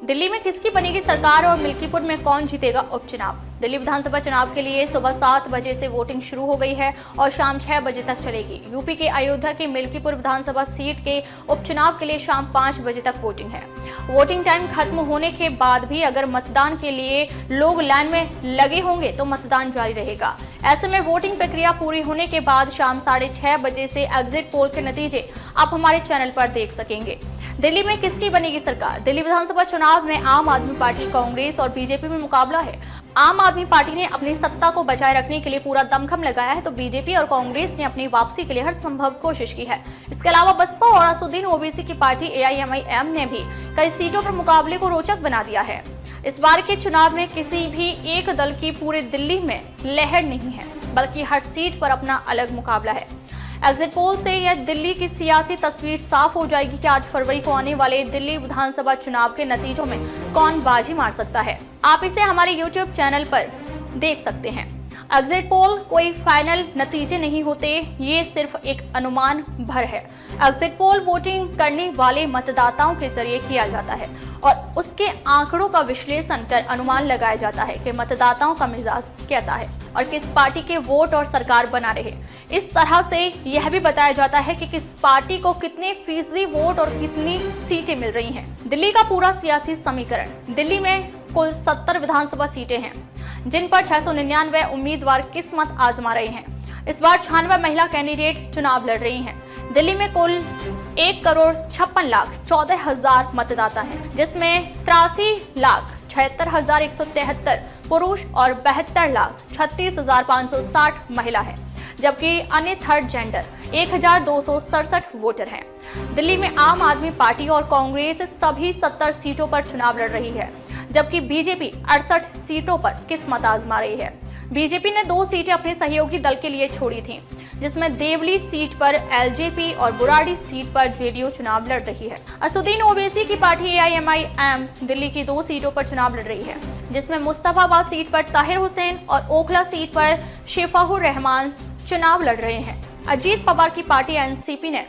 दिल्ली में किसकी बनेगी सरकार और मिल्कीपुर में कौन जीतेगा उपचुनाव। दिल्ली विधानसभा चुनाव के लिए सुबह 7 बजे से वोटिंग शुरू हो गई है और शाम 6 बजे तक चलेगी। यूपी के अयोध्या की मिल्कीपुर विधानसभा सीट के उपचुनाव के लिए शाम 5 बजे तक वोटिंग है। वोटिंग टाइम खत्म होने के बाद भी अगर मतदान के लिए लोग लाइन में लगे होंगे तो मतदान जारी रहेगा। ऐसे में वोटिंग प्रक्रिया पूरी होने के बाद शाम 6:30 बजे से एग्जिट पोल के नतीजे आप हमारे चैनल पर देख सकेंगे। दिल्ली में किसकी बनेगी सरकार। दिल्ली विधानसभा चुनाव में आम आदमी पार्टी, कांग्रेस और बीजेपी में मुकाबला है। आम आदमी पार्टी ने अपनी सत्ता को बचाए रखने के लिए पूरा दमखम लगाया है, तो बीजेपी और कांग्रेस ने अपनी वापसी के लिए हर संभव कोशिश की है। इसके अलावा बसपा और असदुद्दीन ओवैसी की पार्टी AIMIM ने भी कई सीटों पर मुकाबले को रोचक बना दिया है। इस बार के चुनाव में किसी भी एक दल की पूरे दिल्ली में लहर नहीं है, बल्कि हर सीट पर अपना अलग मुकाबला है। एग्जिट पोल से यह दिल्ली की सियासी तस्वीर साफ हो जाएगी कि 8 फरवरी को आने वाले दिल्ली विधानसभा चुनाव के नतीजों में कौन बाजी मार सकता है। आप इसे हमारे YouTube चैनल पर देख सकते हैं। एग्जिट पोल कोई फाइनल नतीजे नहीं होते, ये सिर्फ एक अनुमान भर है। एग्जिट पोल वोटिंग करने वाले मतदाताओं के जरिए किया जाता है और उसके आंकड़ों का विश्लेषण कर अनुमान लगाया जाता है कि मतदाताओं का मिजाज कैसा है और किस पार्टी के वोट और सरकार बना रहे। इस तरह से यह भी बताया जाता है कि किस पार्टी को कितने फीसदी वोट और कितनी सीटें मिल रही हैं। दिल्ली का पूरा सियासी समीकरण। दिल्ली में कुल 70 विधानसभा सीटें हैं, जिन पर 699 उम्मीदवार किस्मत आजमा रहे हैं। इस बार 96 महिला कैंडिडेट चुनाव लड़ रही हैं। दिल्ली में कुल 1,56,14,000 मतदाता हैं, जिसमें 83,76,173 पुरुष और 72,36,560 महिला है, जबकि अन्य थर्ड जेंडर 1,267 वोटर हैं। दिल्ली में आम आदमी पार्टी और कांग्रेस सभी 70 सीटों पर चुनाव लड़ रही है, जबकि बीजेपी 68 सीटों पर किस्मत आजमा रही है। बीजेपी ने 2 सीटें अपने सहयोगी दल के लिए छोड़ी थीं, जिसमें देवली सीट पर LJP और बुराड़ी सीट पर JDU चुनाव लड़ रही है। असदुद्दीन ओवैसी की पार्टी AIMIM दिल्ली की 2 सीटों पर चुनाव लड़ रही है, जिसमें मुस्तफाबाद सीट पर ताहिर हुसैन और ओखला सीट पर शेफाहुर रहमान चुनाव लड़ रहे हैं। अजीत पवार की पार्टी NCP ने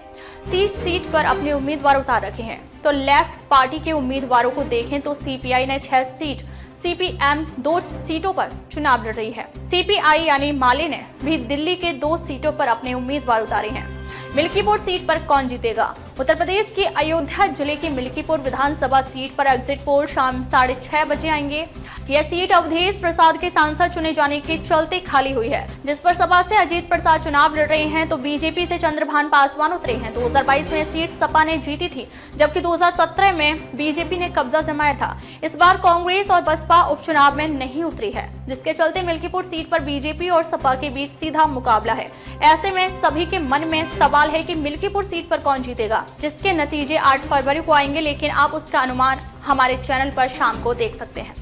30 सीट पर अपने उम्मीदवार उतार रखे हैं। तो लेफ्ट पार्टी के उम्मीदवारों को देखें तो CPI ने 6 सीट, CPM 2 सीटों पर चुनाव लड़ रही है। CPI यानी माले ने भी दिल्ली के 2 सीटों पर अपने उम्मीदवार उतारे हैं। मिल्कीपुर सीट पर कौन जीतेगा। उत्तर प्रदेश के अयोध्या जिले की मिल्कीपुर विधानसभा सीट पर एग्जिट पोल शाम 6:30 बजे आएंगे। यह सीट अवधेश प्रसाद के सांसद चुने जाने के चलते खाली हुई है, जिस पर सपा से अजीत प्रसाद चुनाव लड़ रहे हैं, तो बीजेपी से चंद्रभान पासवान उतरे हैं। 2022 में सीट सपा ने जीती थी, जबकि 2017 में बीजेपी ने कब्जा जमाया था। इस बार कांग्रेस और बसपा उपचुनाव में नहीं उतरी है, जिसके चलते मिल्कीपुर सीट पर बीजेपी और सपा के बीच सीधा मुकाबला है। ऐसे में सभी के मन में सवाल है कि मिल्कीपुर सीट पर कौन जीतेगा, जिसके नतीजे 8 फरवरी को आएंगे, लेकिन आप उसका अनुमान हमारे चैनल पर शाम को देख सकते हैं।